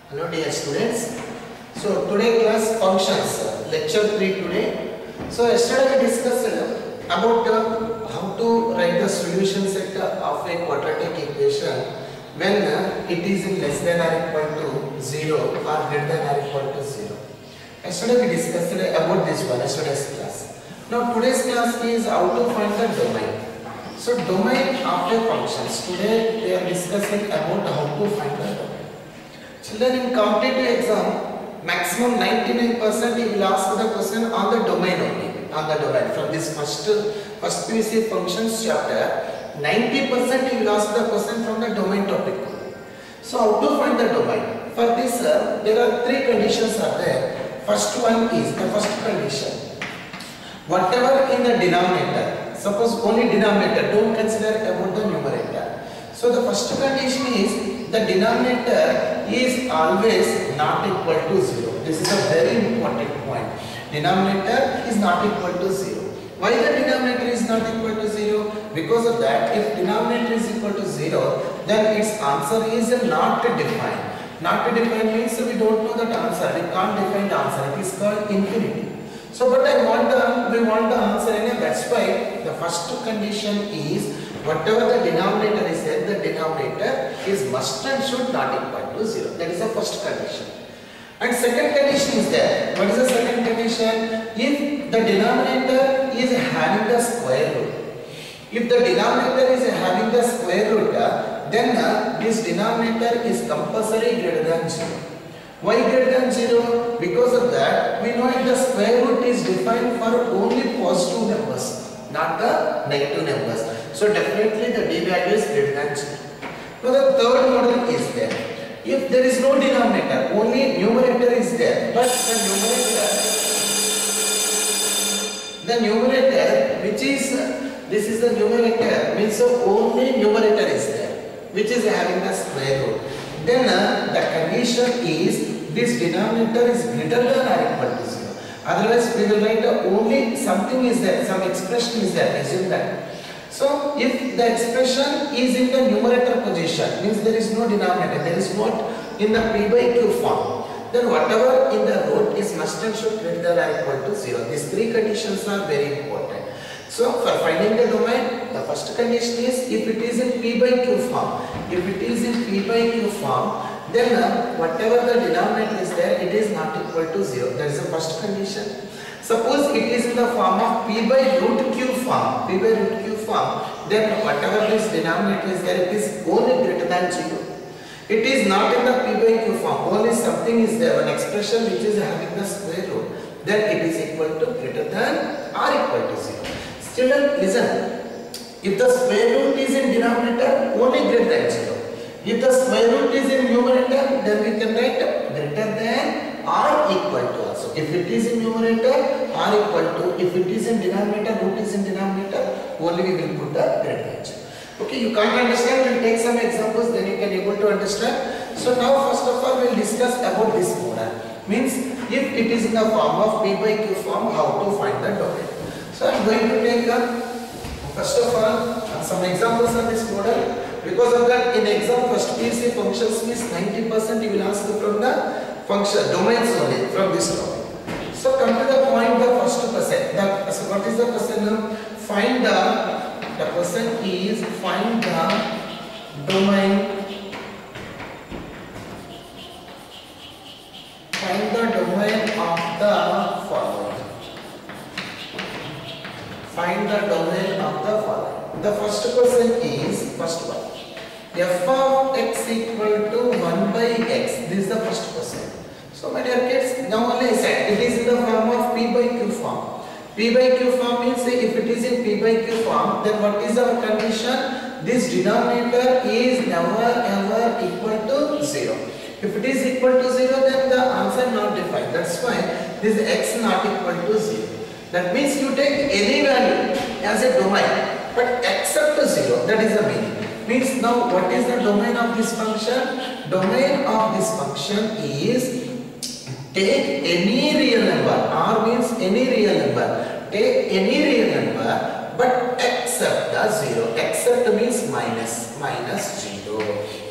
Hello dear students. So today class functions, lecture 3 today. So yesterday we discussed about how to write the solution set of a quadratic equation when it is in less than or equal to 0 or greater than or equal to 0. Yesterday we discussed about this one, yesterday's class. Now today's class is how to find the domain. So domain of a functions. Today we are discussing about how to find the domain. Children, in competitive exam, maximum 99% you will ask the question on the domain only. On the domain. From this first PUC functions chapter, 90% you will ask the question from the domain topic. So how to find the domain? For this, there are three conditions are there. First one is the first condition. Whatever in the denominator, suppose only denominator, don't consider about the numerator. So the first condition is the denominator is always not equal to 0. This is a very important point. Denominator is not equal to 0. Why the denominator is not equal to 0? Because of that, if denominator is equal to 0, then its answer is not defined. Not defined means we don't know that answer. We can't define the answer. It is called infinity. So, but we want the answer, and that's why the first condition is whatever the denominator is there, the denominator is must and should not equal to 0. That is the first condition. And second condition is there. What is the second condition? If the denominator is having the square root. If the denominator is having the square root, then this denominator is compulsory greater than 0. Why greater than 0? Because of that, we know the square root is defined for only positive numbers, not the negative numbers. So definitely the d value is greater than 0. Now the third model is there. If there is no denominator, only numerator is there, but the numerator which is, this is the numerator, means so only numerator is there, which is having the square root. Then the condition is this denominator is greater than or equal to 0. Otherwise we will write only something is there, some expression is there, isn't that? So if the expression is in the numerator position, means there is no denominator, there is not in the p by q form, then whatever in the root is must and should greater than or equal to 0. These three conditions are very important. So for finding the domain, the first condition is if it is in p by q form. If it is in p by q form, then whatever the denominator is there, it is not equal to 0. That is the first condition. Suppose it is in the form of p by root q form, then whatever this denominator is there, it is only greater than 0. It is not in the p by q form, only something is there, an expression which is having the square root, then it is equal to greater than or equal to 0. Children, listen, if the square root is in denominator, only greater than 0. If the square root is in numerator, then we can write greater than or equal to also. If it is in numerator, or equal to. If it is in denominator, root is in denominator, only we will put the greater than 0. Okay, you can't understand, we will take some examples, then you can able to understand. So now first of all we will discuss about this model. Means if it is in the form of p by q form, how to find the domain. So I am going to take first of all some examples of this model. Because of that, in exam first PUC functions means 90% you will ask from the function domains only from this topic. So come to the point, the first question. So what is the question? Find the question is find the domain. Find the domain of the following. Find the domain of the following. The first question is first one. F of x equal to 1 by x. This is the first question. So my dear kids, now only I said it is in the form of p by q form. P by q form means if it is in p by q form, then what is our condition? This denominator is never ever equal to 0. If it is equal to 0, then the answer not defined. That's why this x not equal to 0. That means you take any value as a domain, but except 0. That is the meaning. Means now what is the domain of this function? Domain of this function is take any real number. R means any real number. Take any real number but except the 0. Except means minus 0.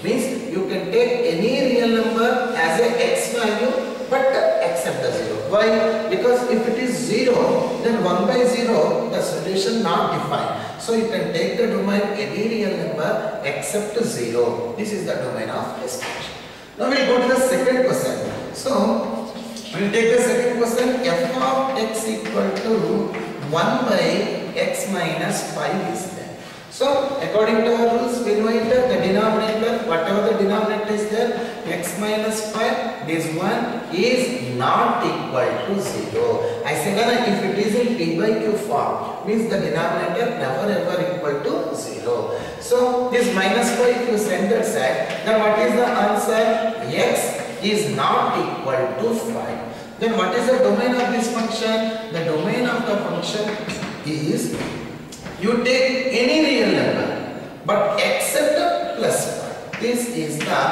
Means you can take any real number as as a x value but accept the 0. Why? Because if it is 0, then 1 by 0 the solution not defined. So you can take the domain any real number except 0. This is the domain of this function. Now we will go to the second question. So we will take the second question. F of x equal to 1 by x minus 5 is there. So according to our rules, we know it the denominator, whatever the denominator is there, x minus 5, this one is not equal to 0. I say that if it is in p by q form, means the denominator never ever equal to 0. So this minus 5 if you send that side, then what is the answer? X is not equal to 5. Then what is the domain of this function? The domain of the function is you take any real number but except plus 5. This is the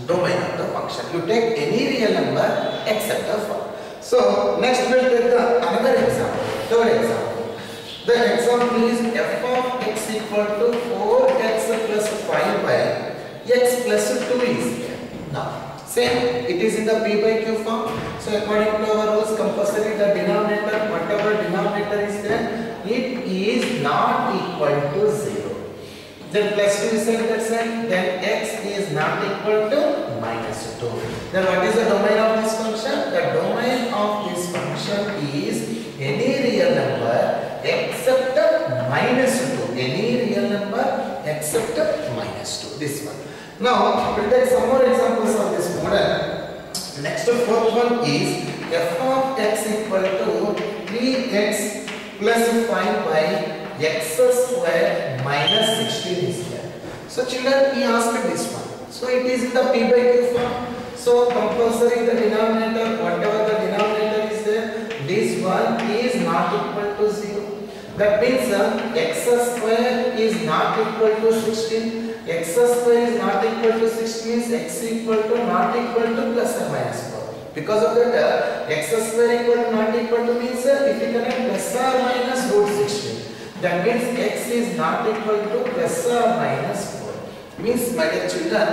domain of the function. You take any real number except the 5. So next we will take another example, third example. The example is f of x equal to 4x plus 5 by x plus 2 is there. Now same, it is in the p by q form. So according to our rules, compulsory the denominator, whatever denominator is there, it is not equal to 0. Then plus 2 is on that side, then x is not equal to minus 2. Then what is the domain of this function? The domain of this function is any real number except minus 2. Any real number except minus 2. This one. Now, we will take some more examples of this model. Next, fourth one is f of x equal to 3x plus 5 by x square minus 16 is there. So children, he asked this one. So it is in the p by q form. So compulsory the denominator, whatever the denominator is there, this one is not equal to 0. That means x square is not equal to 16. X square is not equal to 6 means x equal to not equal to plus or minus 4. Because of that, x square equal to not equal to means if you connect plus or minus root 16, that means x is not equal to plus or minus 4. Means, my dear children,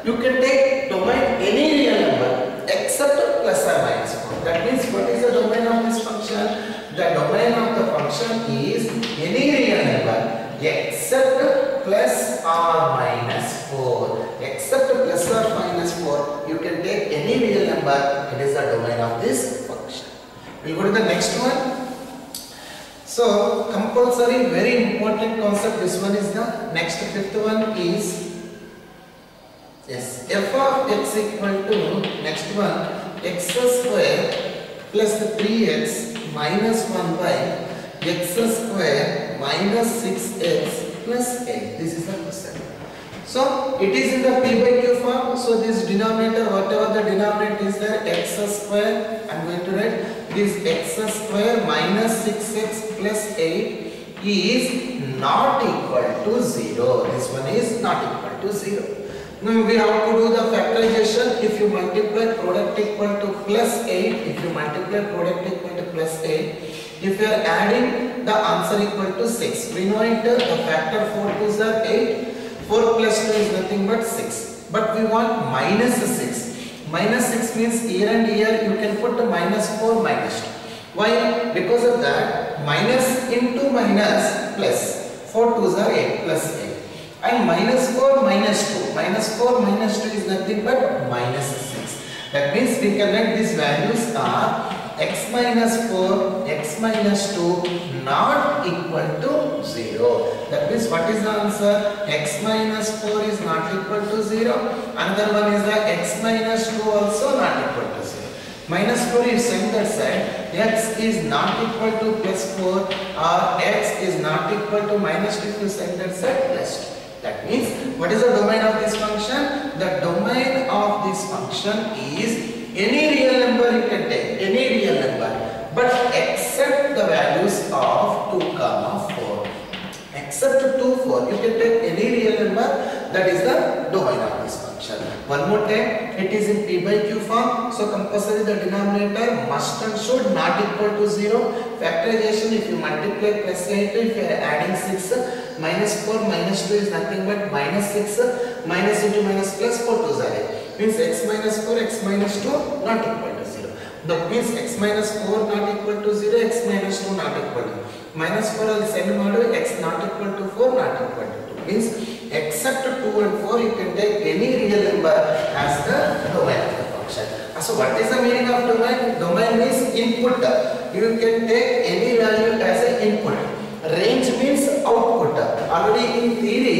you can take domain any real number except plus or minus 4. That means what is the domain of this function? The domain of the function is any real number except plus or minus 4. Except plus or minus 4, you can take any real number. It is the domain of this function. We will go to the next one. So compulsory, very important concept. This one is the next fifth one is yes, f of x equal to next one x square plus 3x minus 1 by x square minus 6x plus 8. This is the question. So it is in the p by q form. So this denominator, whatever the denominator is there, x square, I am going to write this x square minus 6x plus 8 is not equal to 0. This one is not equal to 0. Now we have to do the factorization. If you multiply product equal to plus 8, if you multiply product equal to plus 8, if you are adding the answer equal to 6, we know it the factor 4 2s are 8, 4 plus 2 is nothing but 6. But we want minus 6. Minus 6 means here and here you can put minus 4 minus 2. Why? Because of that minus into minus plus 4 2s are 8 plus 8. And minus 4 minus 2. Minus 4 minus 2 is nothing but minus 6. That means we can write these values are x minus 4, x minus 2 not equal to 0. That means what is the answer? X minus 4 is not equal to 0. Another one is the x minus 2 also not equal to 0. Minus 4 you send that side, x is not equal to plus 4 or x is not equal to minus 2 if you send that side plus 2. That means what is the domain of this function? The domain of this function is any real number you can take, any real number, but except the values of 2, 4. Except 2, 4, you can take any real number. That is the domain of this function. One more time, it is in p by q form. So compulsory the denominator must and should not equal to 0. Factorization, if you multiply plus 8, if you are adding 6, minus 4 minus 2 is nothing but minus 6, minus into minus plus 4 2s are 8. means x minus 4, x minus 2 not equal to 0. That means x minus 4 not equal to 0, x minus 2 not equal to minus 4 ಅಲ್ಲಿ send ಮಾಡು, x not equal to 4 not equal to 2 means except 2 and 4 you can take any real number as the domain of the function. So what is the meaning of domain? Domain means input. You can take any value as an input. Range means output. Already in theory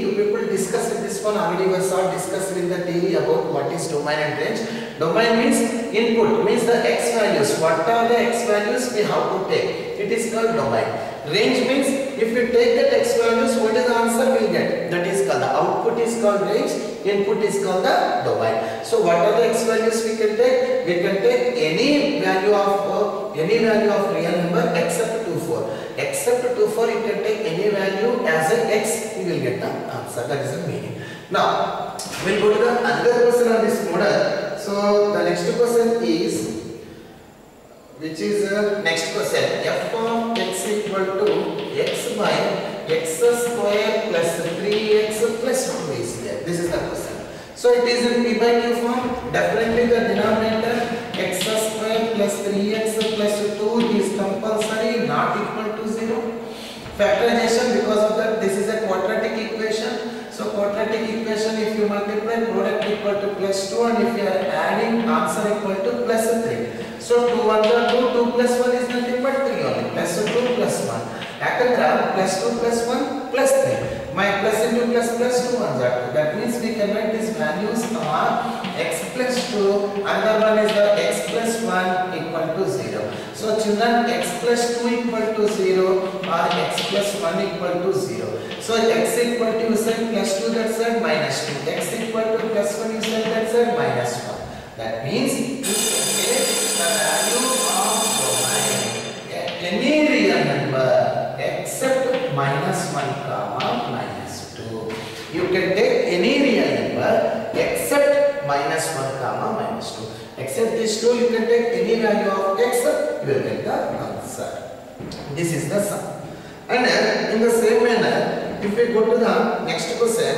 you people discussed this one. Already we saw discussed in the theory about what is domain and range. Domain means input, means the x values. What are the x values we have to take? It is called domain. Range means if you take that x values, what is the answer we get? That is called the output is called range. Input is called the domain. So what are the x values we can take? We can take any value of real number except 2, 4. Except 2, 4 you can take any value as a x, you will get the answer. That is the meaning. Now we'll go to the another question on this model. So the next question is, which is next question, f of x equal to x by x square plus 3x plus 2 is there. This is the question. So it is in p by q form. Definitely the denominator x square plus 3x plus 2 is compulsory not equal to 0. Factorization, because of that this is a quadratic equation. So quadratic equation, if you multiply, product equal to plus 2 and if you are adding, answer equal to plus 3. So 2 1 2, 2 plus 1 is nothing but 3 only. Plus 2 plus 1. Yakandra plus 2 plus 1 plus 3. My plus into plus 2 1s are 2. That means we can write these values are x plus 2. Another one is the x plus 1 equal to 0. So children, x plus 2 equal to 0 or x plus 1 equal to 0. So x equal to you said plus 2, that side minus 2. X equal to plus 1, you said that side minus 1. That means you can take the value of domain any real number except minus 1 comma minus 2. You can take any real number except minus 1 comma minus 2. Except these two, you can take any value of x, you will get the answer. This is the sum. And in the same manner, if we go to the next question,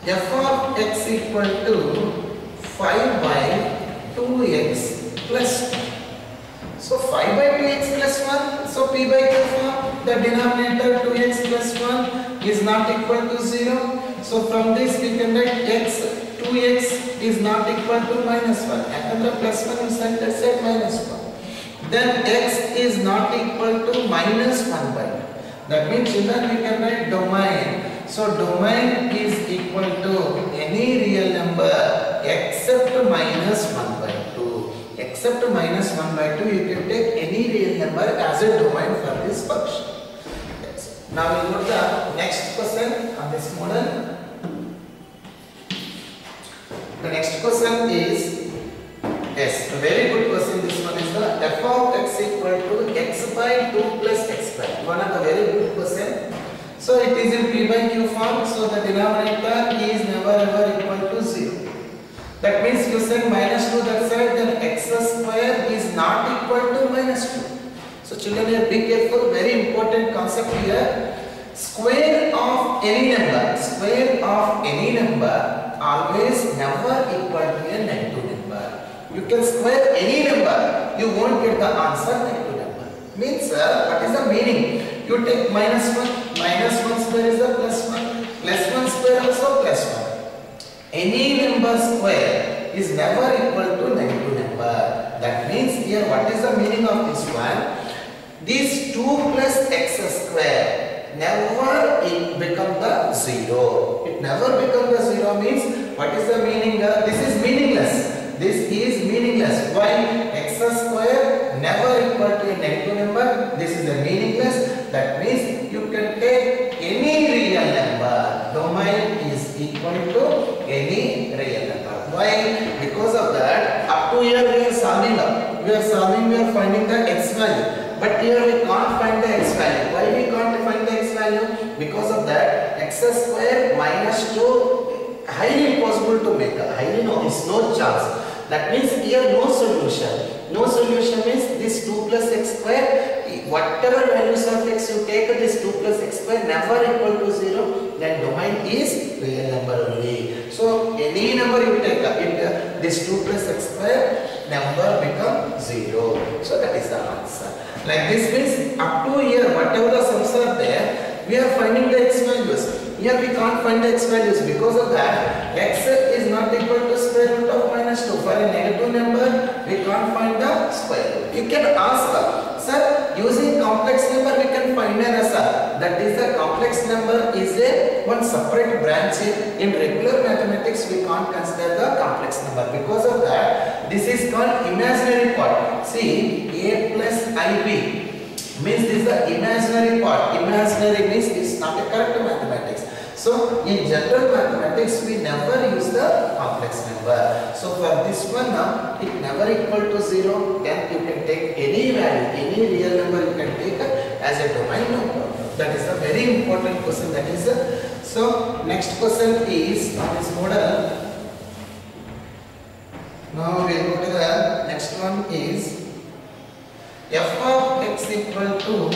f of x equal to 5 by 2x plus 1. So 5 by 2x plus 1, so p by q form, the denominator 2x plus 1 is not equal to 0. So from this we can write x, 2x is not equal to minus 1. Yakandra plus 1 is set minus 1. Then x is not equal to minus 1 by 2. That means children we can write domain. So domain is equal to any real number except minus 1 by 2. Except minus 1 by 2, you can take any real number as a domain for this function. Yes. Now we go to the next question on this model. The next question is, yes, a very good question. This one is the f of x equal to x by 2 plus x by. One of the very good question. So it is in p by q form. So the denominator is never ever equal to 0. That means you send minus 2 that side, then x square is not equal to minus 2. So children, here be careful, very important concept here. Square of any number always never equal to a negative number. You can square any number, you won't get the answer negative number. Means what is the meaning? You take minus 1 square is a plus 1 square also plus 1. Any number square is never equal to negative number. That means here what is the meaning of this one? This 2 plus x square never become the 0. It never become the 0 means what is the meaning? This is meaningless. This is meaningless. Why? X square never equal to a negative number. This is a meaningless. That means you can take any real number. Domain is equal to any real number. Why? Because of that, up to here we are solving up. We are finding the x value. But here we can't find the x value. Why we can't find the x value? Because of that, x square minus 2 highly impossible to make. Highly no, it's no chance. That means here no solution. No solution means this 2 plus x square whatever values of x you take, this 2 plus x square never equal to 0, then domain is real number only. So any number you take, this 2 plus x square number become 0. So that is the answer. Like this means up to here whatever the sums are there, we are finding the x values. Here we can't find the x values, because of that x is not equal to square root of minus 2. For a negative number we can't find the square root. You can ask, sir, using complex number we can find an answer. That is, the complex number is a one separate branch. In regular mathematics we can't consider the complex number. Because of that, this is called imaginary part. See, a plus ib means this is the imaginary part. Imaginary means it's not a correct mathematics. So in general mathematics we never use the complex number. So for this one now, it never equal to 0. Then you can take any value, any real number you can take as a domain number. That is a very important question. That is so next question is on this model. Now we will go to the next one is f of x equal to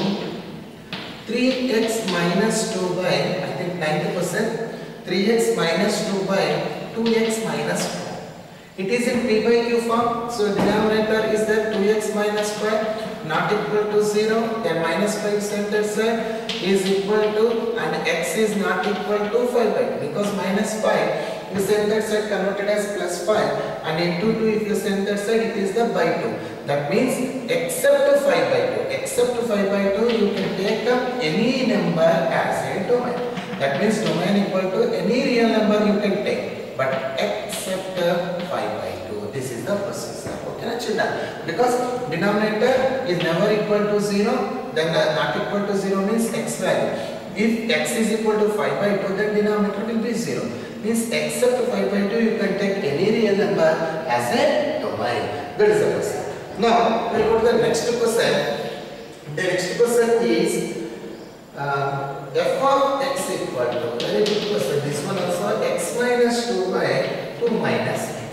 3x minus 2 by, I think 90%, 3x minus 2 by 2x minus 4. It is in p by q form, so denominator is there 2x minus 5 not equal to 0, then minus 5 center side is equal to, and x is not equal to 5 by 2, because minus 5 you send that side converted as plus 5, and into 2 if you send that side it is the by 2. That means except 5 by 2, except 5 by 2 you can take up any number as a domain. That means domain equal to any real number you can take, but except 5 by 2. This is the procedure. Okay, children? Because denominator is never equal to 0, then not equal to 0 means x value. If x is equal to 5 by 2, then denominator will be 0. Means except 5 by 2 you can take any real number as a domain. That is the question. Now we will go to the next question. The next question is f of x equal to, very good question. This one also, x minus 2 by 2 minus x.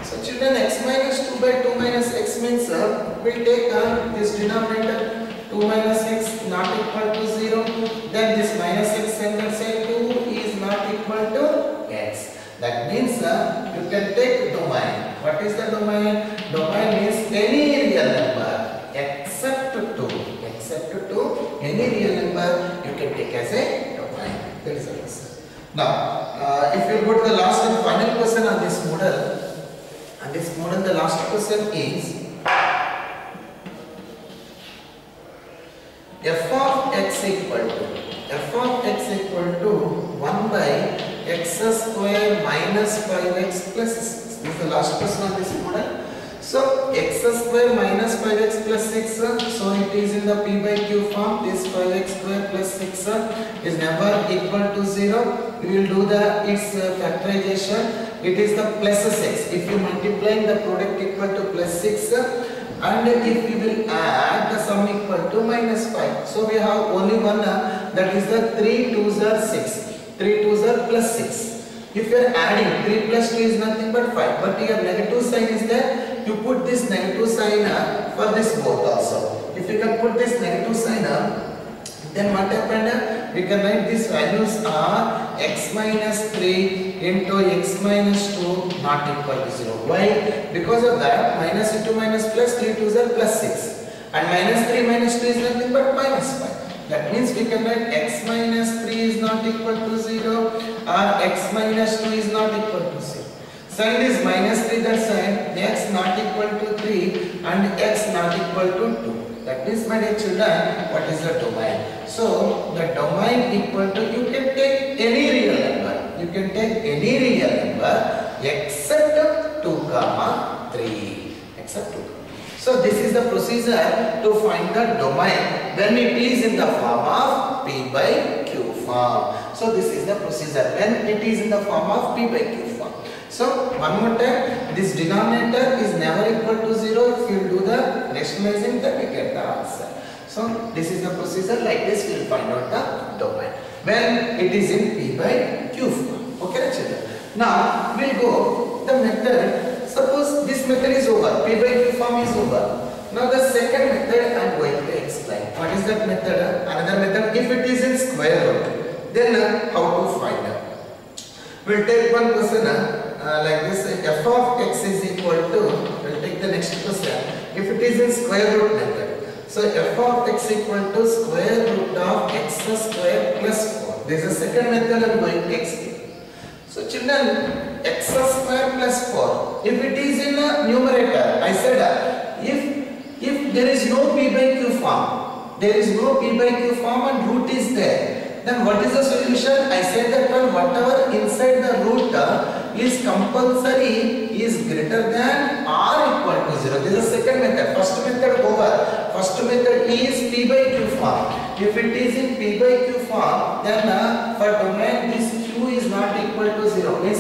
So children, x minus 2 by 2 minus x means we will take this denominator 2 minus x not equal to 0. Then this minus x and let's say 2 is not equal to x. That means you can take domain. What is the domain? Domain means any real number except 2. Except 2, any real number you can take as a domain. That is the answer. Now, if you go to the last and final question on this model, the last question is f of x equal to 1 by x square minus 5x plus 6. This is the last question on this model. So x square minus 5x plus 6, so it is in the p by q form. This 5x square plus 6 is never equal to 0. We will do its factorization. It is the plus 6. If you multiply the product equal to plus 6, and if we will add the sum equal to minus 5. So we have only one, that is the 3 2s are 6. 3 2s are plus 6. If you are adding 3 plus 2 is nothing but 5, but your negative sign is there, you put this negative sign for this both also. If you can put this negative sign, then what happened? We can write these values are x minus 3 into x minus 2 not equal to 0. Why? Because of that minus into minus plus 3 2s are plus 6, and minus 3 minus 2 is nothing but minus 5. That means we can write x minus 3 is not equal to 0, or x minus 2 is not equal to 0. Send this minus 3 that side, x not equal to 3 and x not equal to 2. That means, my dear children, what is the domain? So the domain equal to, you can take any real number. You can take any real number except 2 comma 3. Except 2. So this is the procedure to find the domain when it is in the form of p by q form. So this is the procedure when it is in the form of p by q form. So one more time, this denominator is never equal to 0. If you do the rationalizing, then we get the answer. So this is the procedure. Like this, we will find out the domain when it is in p by q form. Okay, children. Now we will go the method. Suppose this method is over, p by q form is over. Now the second method I am going to explain. What is that method? Another method, if it is in square root, then how to find out? We will take one question like this, f of x is equal to, we will take the next question, if it is in square root method. So f of x equal to square root of x square plus 4. This is the second method I am going to explain. So children, x square plus 4, if it is in a numerator, I said if there is no p by q form, there is no p by q form and root is there, then what is the solution? I said that whatever inside the root is compulsory is greater than or equal to 0. This is the second method. First method over. First method is p by q form. If it is in p by q form, then for domain this q is not equal to 0. Means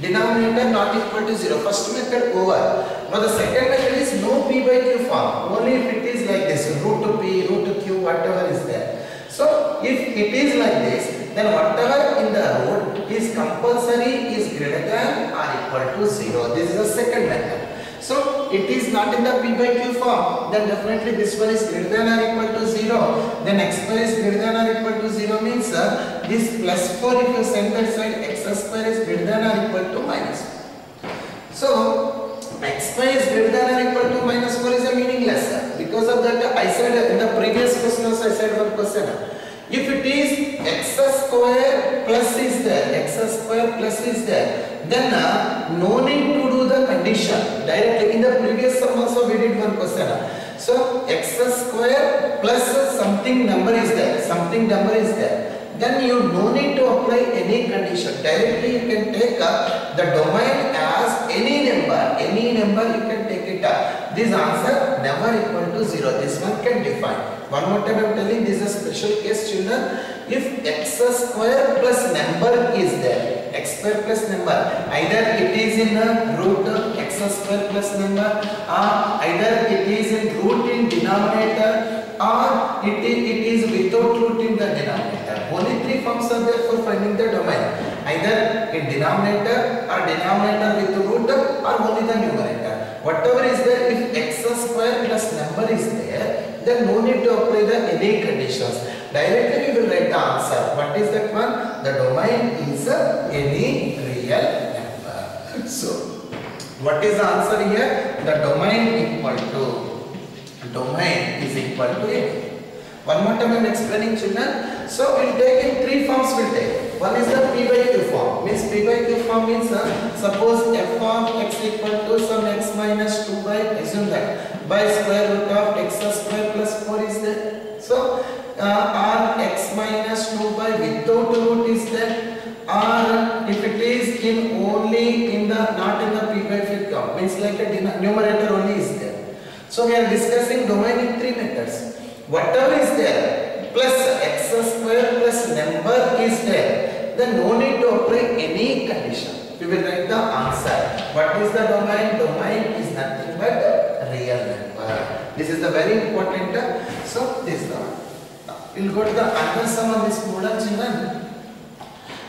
denominator not equal to 0. First method over. Now the second method is no p by q form. Only if it is like this, root to p, root to q, whatever is there. So if it is like this, then whatever in the root is compulsory is greater than or equal to 0. This is the second method. So it is not in the p by q form, then definitely this one is greater than or equal to 0. Then x square is greater than or equal to 0 means this plus 4 if you send that side, x square is greater than or equal to minus 4. So x square is greater than or equal to minus 4 is a meaningless. Because of that I said in the previous question also I said one question. If it is x square plus is there, x square plus is there, then no need to do the condition. Directly in the previous sum also we did one question. So x square plus something number is there, something number is there. Then you no need to apply any condition. Directly you can take the domain as any number you can take it. This answer never equal to 0. This one can define. One more time I am telling, this is a special case children. If x square plus number is there, x square plus number, either it is in root x square plus number, or either it is in root in denominator, or it is without root in the denominator. Only three forms are there for finding the domain. Either in denominator or denominator with root or only the numerator. Whatever is there, if x square plus number is there, then no need to apply the any conditions. Directly we will write the answer. What is that one? The domain is any real number. So, what is the answer here? The domain is equal to any. One more time I am explaining children. So, we will take in three forms we will take. One is the p by q form. Means p by q form means suppose f of x equal to some x minus 2 by, assume that, by square root of x square plus 4 is there. So, or x minus 2 by without root is there, or if it is in only in the, not in the p by q form, means like a numerator only is there. So we are discussing domain in three methods. Whatever is there plus x square plus number is there, then no need to apply any condition. We will write the answer. What is the domain? Domain is nothing but real number. This is the very important. So this is the one. We will go to the another sum on this model children.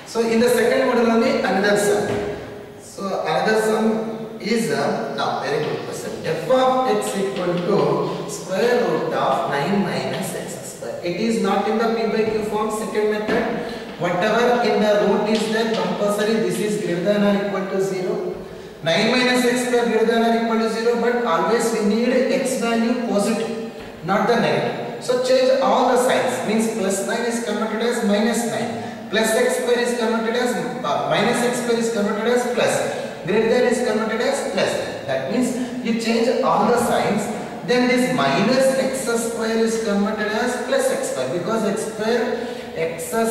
So in the second model only another sum. So another sum is now very good question. F of x equal to square root of 9 minus x square. It is not in the p by q form, second method. Whatever in the root is there compulsory, this is greater than or equal to 0. 9 minus x square greater than or equal to 0, but always we need x value positive, not the negative. So change all the signs, means plus 9 is converted as minus 9, plus x square is converted as minus x square is converted as plus, greater than is converted as plus. That means you change all the signs, then this minus x square is converted as plus x square, because x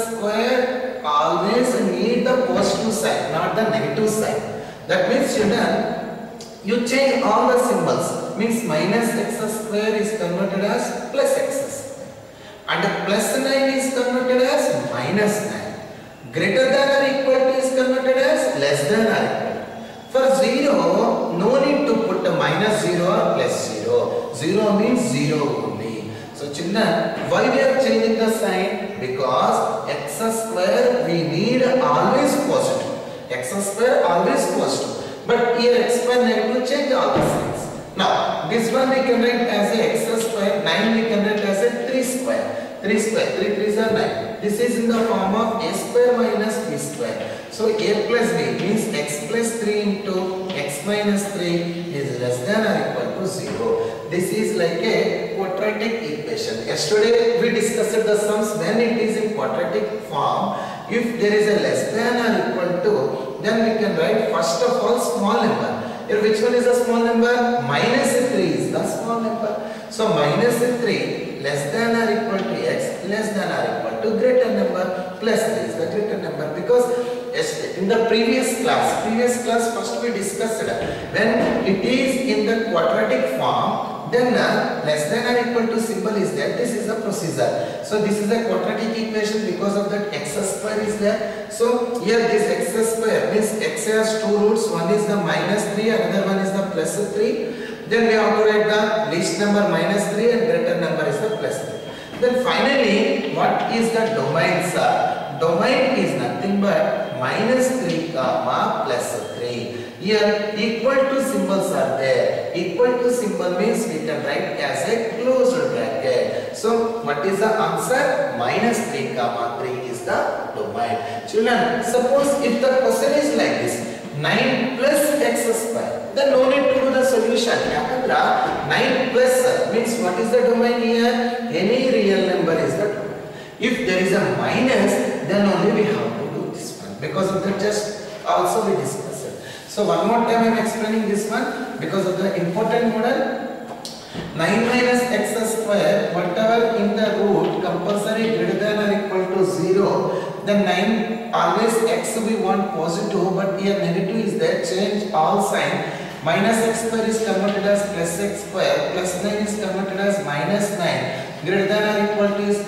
square always need the positive sign, not the negative sign. That means children, you change all the symbols, means minus x square is converted as plus x square, and plus 9 is converted as minus 9, greater than or equal to is converted as less than or equal. For 0, no need to put a minus 0 or plus 0. 0 means 0 only. So children, why we are changing the sign? Because x square we need always positive. X square always positive. But here x square negative, change all the signs. Now this one we can write as a x square, 9 we can write as a 3 square. 3 square, 3 3s are 9. This is in the form of a square minus b square. So a plus b means x plus 3 into x minus 3 is less than or equal to 0. This is like a quadratic equation. Yesterday we discussed the sums when it is in quadratic form. If there is a less than or equal to, then we can write first of all small number. Here which one is a small number? Minus 3 is the small number. So minus 3 less than or equal to x, less than or equal to greater number, plus 3 is the greater number. Because in the previous class first we discussed when it is in the quadratic form, then less than or equal to symbol is there. This is the procedure. So this is a quadratic equation, because of that x square is there. So here this x square means x has two roots, one is the minus 3, another one is the plus 3. Then we have to write the least number minus 3 and greater number is the plus 3. Then finally, what is the domain, sir? Domain is nothing but minus 3 comma plus 3. Here equal to symbols are there. Equal to symbol means we can write as a closed bracket. So what is the answer? Minus 3 comma 3 is the domain. Children, suppose if the question is like this, 9 plus x square, then no need to do the solution. 9 plus means what is the domain here? Any real number is the domain. If there is a minus, then only we have to do this one. Because of that, just also we discuss it. So one more time I am explaining this one because of the important model. 9 minus x square, whatever in the root compulsory greater than or equal to 0, then 9 always x we want positive, but here negative is there, change all sign. Minus x square is converted as plus x square, plus 9 is converted as minus 9, greater than or equal to is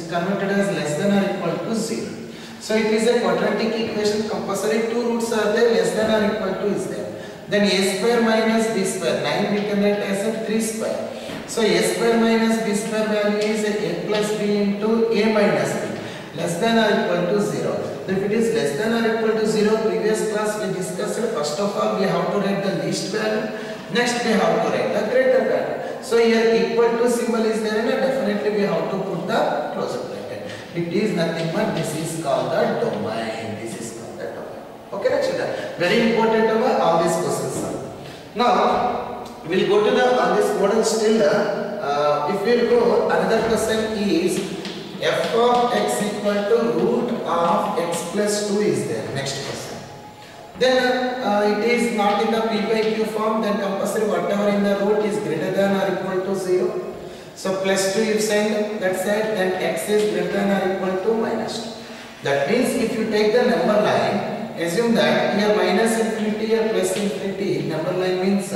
converted as less than or equal to 0. So it is a quadratic equation, compulsory two roots are there, less than or equal to is there. Then a square minus b square, 9 we can write as a 3 square. So a square minus b square value is a plus b into a minus b, less than or equal to 0. If it is less than or equal to 0, previous class we discussed, first of all we have to write the least value, next we have to write the greater value. So here equal to symbol is there and definitely we have to put the closed bracket. It is nothing but this is called the domain. Okay, children. Very important about all these questions. Now, we will go to the on this model still. If we will go, another question is f of x equal to root of x plus 2 is there. Next question. Then it is not in the p by q form. Then compulsory whatever in the root is greater than or equal to 0. So plus 2 you send that side. Then x is greater than or equal to minus 2. That means if you take the number line. Assume that here minus infinity or plus infinity, number line means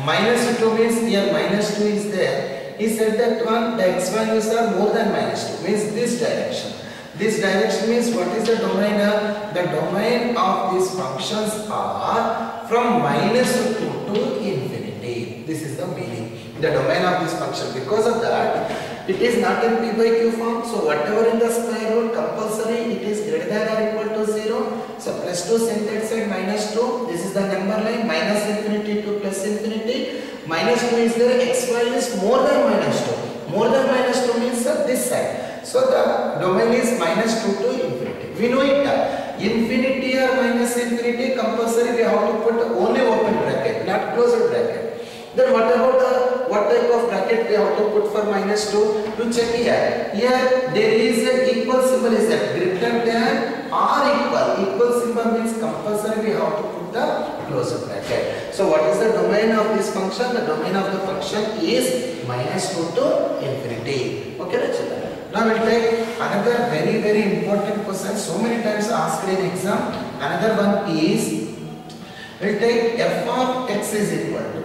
minus 2 means here minus 2 is there. He said that one, the x values are more than minus 2, means this direction. This direction means what is the domain? The domain of these functions are from minus 2 to infinity. This is the meaning. The domain of this function. Because of that, it is not in p by q form. So whatever in the square root compulsory, it is greater than or equal to 0. So plus 2 sent that side minus 2. This is the number line minus infinity to plus infinity. Minus 2 is there. X value is more than minus 2. More than minus 2 means this side. So the domain is minus 2 to infinity. We know it. Infinity or minus infinity compulsory we have to put only open bracket, not closed bracket. Then what about what type of bracket we have to put for minus 2? To check here. Here there is a equal symbol is there. Greater than or equal. Equal symbol means compulsory we have to put the closed bracket. So what is the domain of this function? The domain of the function is minus 2 to infinity. Okay, children. Now we will take another very important question. So many times asked in exam. Another one is we will take f of x is equal to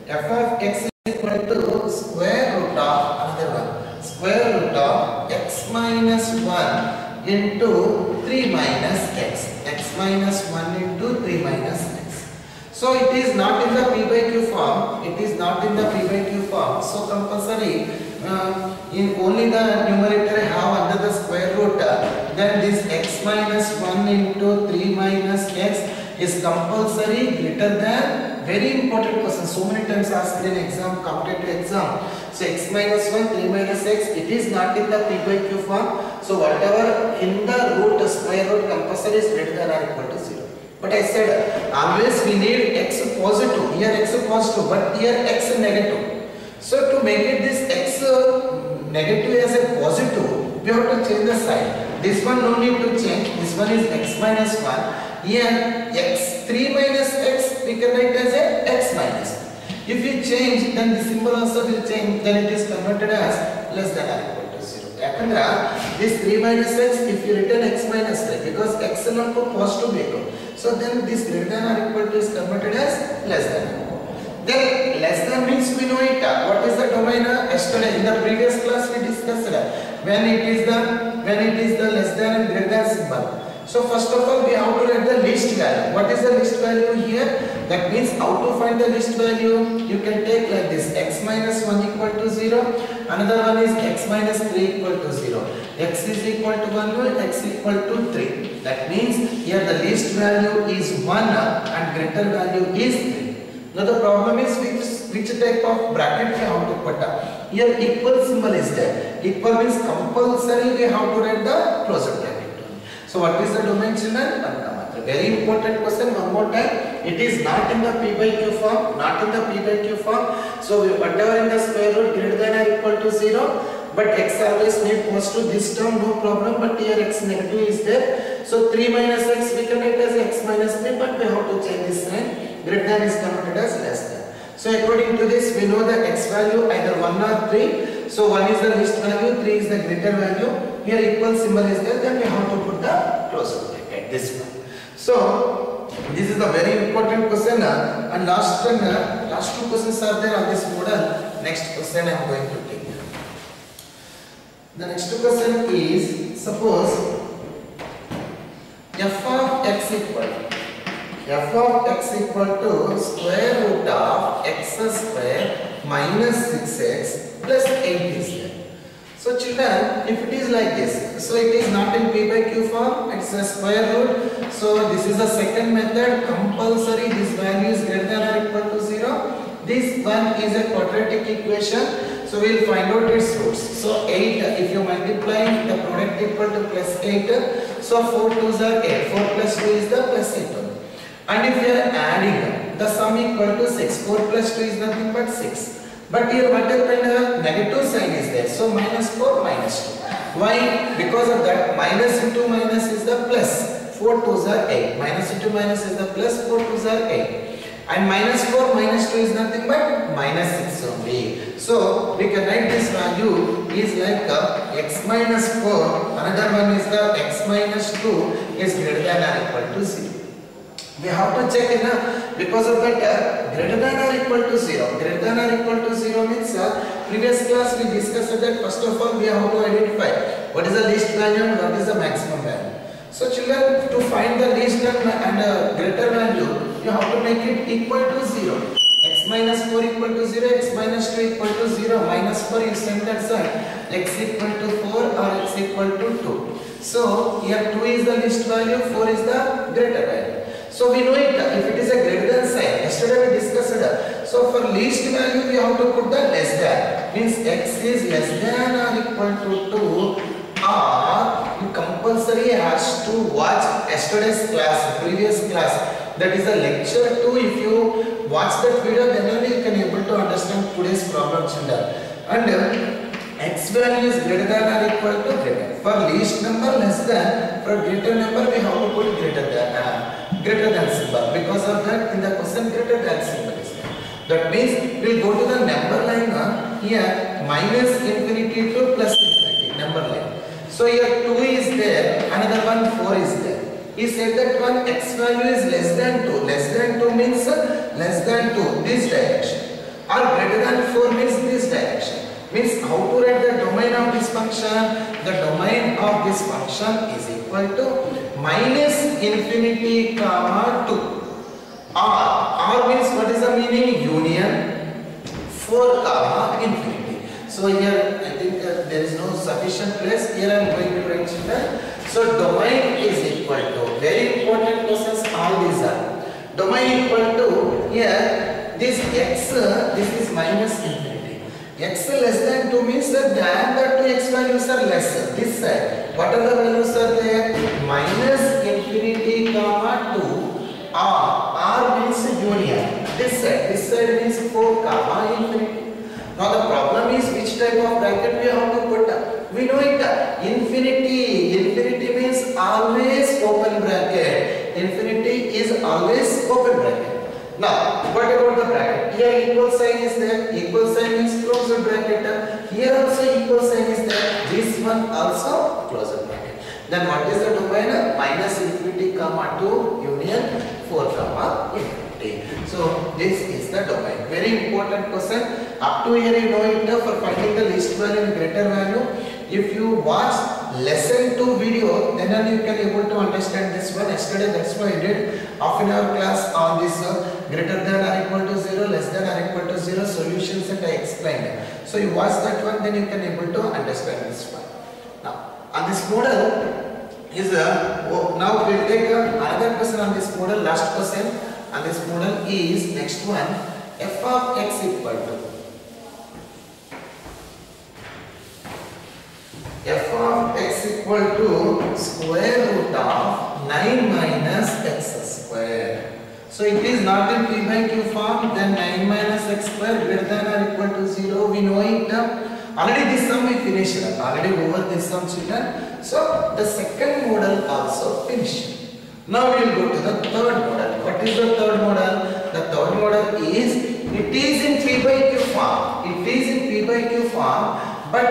f of x is equal to square root of another one. Square root of x minus 1 into 3 minus x. X minus 1 into 3 minus x. So it is not in the p by q form. It is not in the p by q form. So compulsory in only the numerator have under the square root. Then this x minus 1 into 3 minus x is compulsory greater than very important question. So many times asked in exam, competitive exam. So x minus 1, 3 minus x, it is not in the p by q form. So whatever in the root, square root compulsory is greater than or equal to 0. But I said always we need x positive. Here x positive, but here x negative. So to make it this x negative as a positive, we have to change the sign. This one no need to change. This one is x minus 1. Here x 3 minus x we can write as a x minus. If you change, then the symbol also will change. Then it is converted as less than or equal to 0. Yakandra this 3 minus x, if you written x minus 3, because x is not positive vehicle. So then this greater than or equal to is converted as less than. Then less than means we know it. What is the domain? Yesterday in the previous class we discussed when it is the less than and greater than symbol. So first of all we have to write the least value. What is the least value here? That means how to find the least value? You can take like this: x minus 1 equal to 0. Another one is x minus 3 equal to 0. X is equal to 1, x equal to 3. That means here the least value is 1 and greater value is 3. Now the problem is which type of bracket we have to put up. Here equal symbol is there. Equal means compulsory we have to write the closure bracket. So what is the domain, children? Very important question. One more time. It is not in the p by q form. Not in the p by q form. So whatever in the square root greater than or equal to 0. But x always made positive. This term no problem. But here x negative is there. So 3 minus x we can write as x minus 3. But we have to change this sign. Greater than is converted as less than. So according to this we know the x value either 1 or 3. So 1 is the least value, 3 is the greater value. Here equal symbol is there, then we have to put the closure bracket, this one. So this is a very important question and last two questions are there on this model. Next question I am going to take. The next question is, suppose f of x equal to square root of x square minus 6x plus 8 is there. So children, if it is like this, so it is not in p by q form, it's a square root. So this is the second method, compulsory this value is greater than or equal to 0. This one is a quadratic equation, so we will find out its roots. So 8, if you multiply the product equal to plus 8, so 4 2s are 8, 4 plus 2 is the plus 8. And if we are adding, the sum equal to 6, 4 plus 2 is nothing but 6. But here what happened? Negative sign is there. So minus 4, minus 2. Why? Because of that minus into minus is the plus. 4 2s are 8. Minus into minus is the plus. 4 2s are 8. And minus 4 minus 2 is nothing but minus 6 only. So we can write this value is like x minus 4. Another one is the x minus 2 is greater than or equal to 0. We have to check because of that greater than or equal to 0. Greater than or equal to 0 means previous class we discussed that first of all we have to identify what is the least value and what is the maximum value. So children, to find the least and greater value, you have to make it equal to 0. X minus 4 equal to 0, x minus 2 equal to 0, minus 4 you send that side, x equal to 4 or x equal to 2. So here 2 is the least value, 4 is the greater value. So we know it, if it is a greater than sign, yesterday we discussed it. So for least value we have to put the less than, means x is less than or equal to 2, or you compulsory has to watch yesterday's class, previous class, that is the lecture 2. If you watch that video, then only you can able to understand today's problem, children. And x value is greater than or equal to greater. For least number less than, for greater number we have to put greater than symbol. Because of that in the question greater than symbol is there. That means we will go to the number line here minus infinity to plus infinity number line. So here 2 is there, another one 4 is there. He said that one x value is less than 2. Less than 2 means less than 2 this direction, or greater than 4 means this direction. Means how to write the domain of this function? The domain of this function is equal to minus infinity comma 2. R means what is the meaning? Union 4 comma infinity. So here I think there is no sufficient place. Here I am going to write it. So domain is equal to, very important questions all these are. Domain equal to here this x, this is minus infinity. X less than 2 means that the two x values are less. This side, what are the values are there? Minus infinity comma 2, r means union. This side means 4 comma infinity. Now the problem is which type of bracket we have to put. We know it. Infinity means always open bracket. Infinity is always open bracket. Now what about the bracket? Here equal sign is there. Equal sign means closed bracket. Here also equal sign is there. This one also closed bracket. Then what is the domain? Minus infinity comma 2 union 4 comma infinity. So this is the domain. Very important question. Up to here you know it. For finding the least value and greater value, if you watch lesson 2 video, then only you can able to understand this one. Yesterday that's why I did half an hour class on this greater than or equal to 0, less than or equal to 0 solutions, and I explained. So you watch that one, then you can able to understand this one. Now on this model is now we will take another question on this model. Last question on this model is next one. F of x equal to square root of 9 minus x square. So it is not in p by q form. Then 9 minus x square greater than or equal to 0. We know it. Already this sum we finished. Already over this sum children. So the second model also finished. Now we will go to the third model. What is the third model? The third model is it is in p by q form. It is in p by q form, but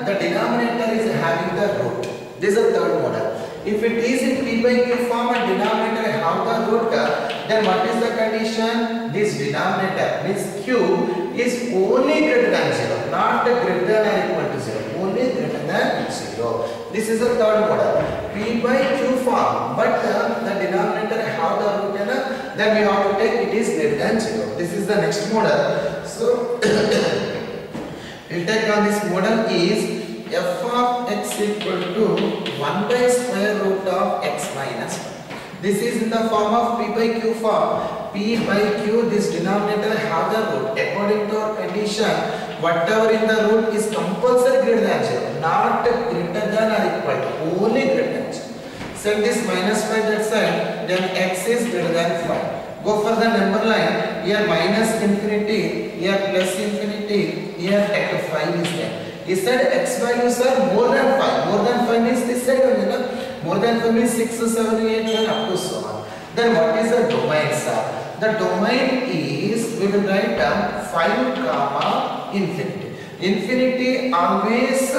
the denominator is having the root. This is the third model. If it is in p by q form and denominator have the root, then what is the condition? This denominator means q is only greater than 0, not greater than or equal to 0, only greater than 0. This is the third model. P by q form, but the denominator have the root, then we have to take it is greater than 0. This is the next model. So we'll take on this model is f of x equal to 1 by square root of x minus 1. This is in the form of p by q form. P by q, this denominator have the root. According to our condition, whatever in the root is compulsory greater than 0, not greater than or equal to, only greater than 0. Set this minus 5 that side, then x is greater than 5. Go for the number line. Here minus infinity, here plus infinity, here at 5 is there. He said x values are more than 5. More than 5 means this side only. More than 5 means 6, 7, 8, 9 up to so on. Then what is the domain, sir? The domain is, we will write down 5 comma infinity. Infinity always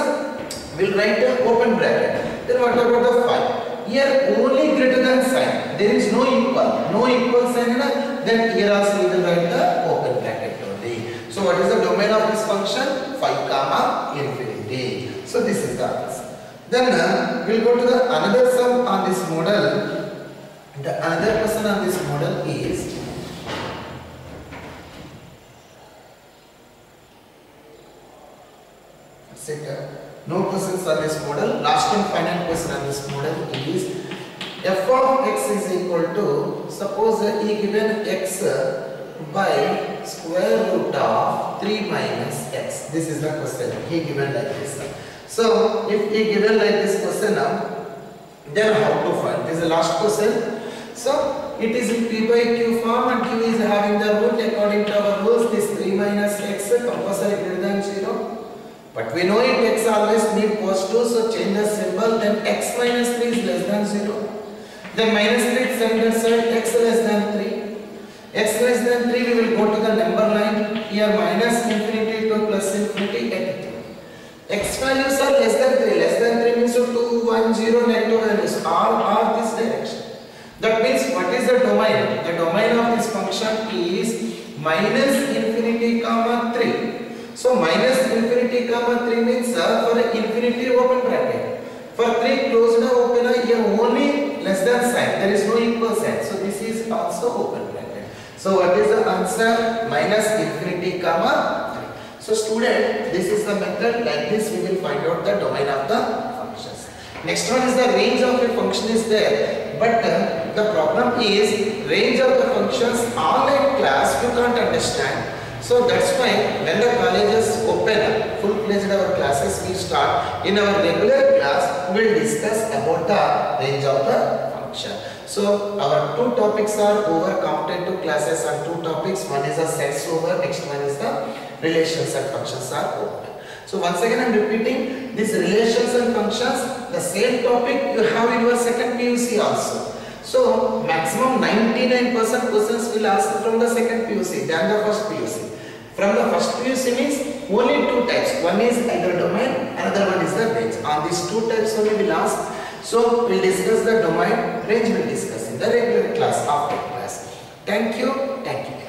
will write the open bracket. Then what about the 5? Here only greater than sign. There is no equal sign. Then here also we will write the open bracket only. So what is the domain of this function? 5 comma infinity. So this is the answer. Then we will go to the another sum on this model. The another question on this model is no questions on this model. Last and final question on this model is f of x is equal to, suppose he given x by square root of 3 minus x. This is the question. He given like this. So if he given like this question then how to find? This is the last question. So it is in p by q form and q is having the root. According to our rules, this 3 minus x compulsory greater than 0. But we know it x always need positive, so change the symbol. Then x minus 3 is less than 0. Then minus 3 send that side, x less than 3. X less than 3 we will go to the number line. Here minus infinity to plus infinity at 3. X values are less than 3. Less than 3 means 2, 1, 0 negative values. All are this direction. That means what is the domain? The domain of this function is minus infinity comma 3. So minus infinity comma 3 means for infinity open bracket. For 3 closed open, here only less than sign. There is no equal sign. So this is also open bracket. So what is the answer? Minus infinity comma 3. So student, this is the method. Like this we will find out the domain of the functions. Next one is the range of a function is there. But the problem is range of the functions online class you can't understand. So that's why when the colleges open full-fledged our classes we start, in our regular class we will discuss about the range of the function. So our two topics are over, comparative classes are two topics. One is the sets over, next one is the relations and functions are open. So once again I am repeating, these relations and functions, the same topic you have in your second PUC also. So maximum 99% questions will ask from the second PUC than the first PUC. From the first PUC means only two types. One is either domain, another one is the range. On these two types only we will ask. So we will discuss the domain, range we will discuss in the regular class after class. Thank you. Thank you.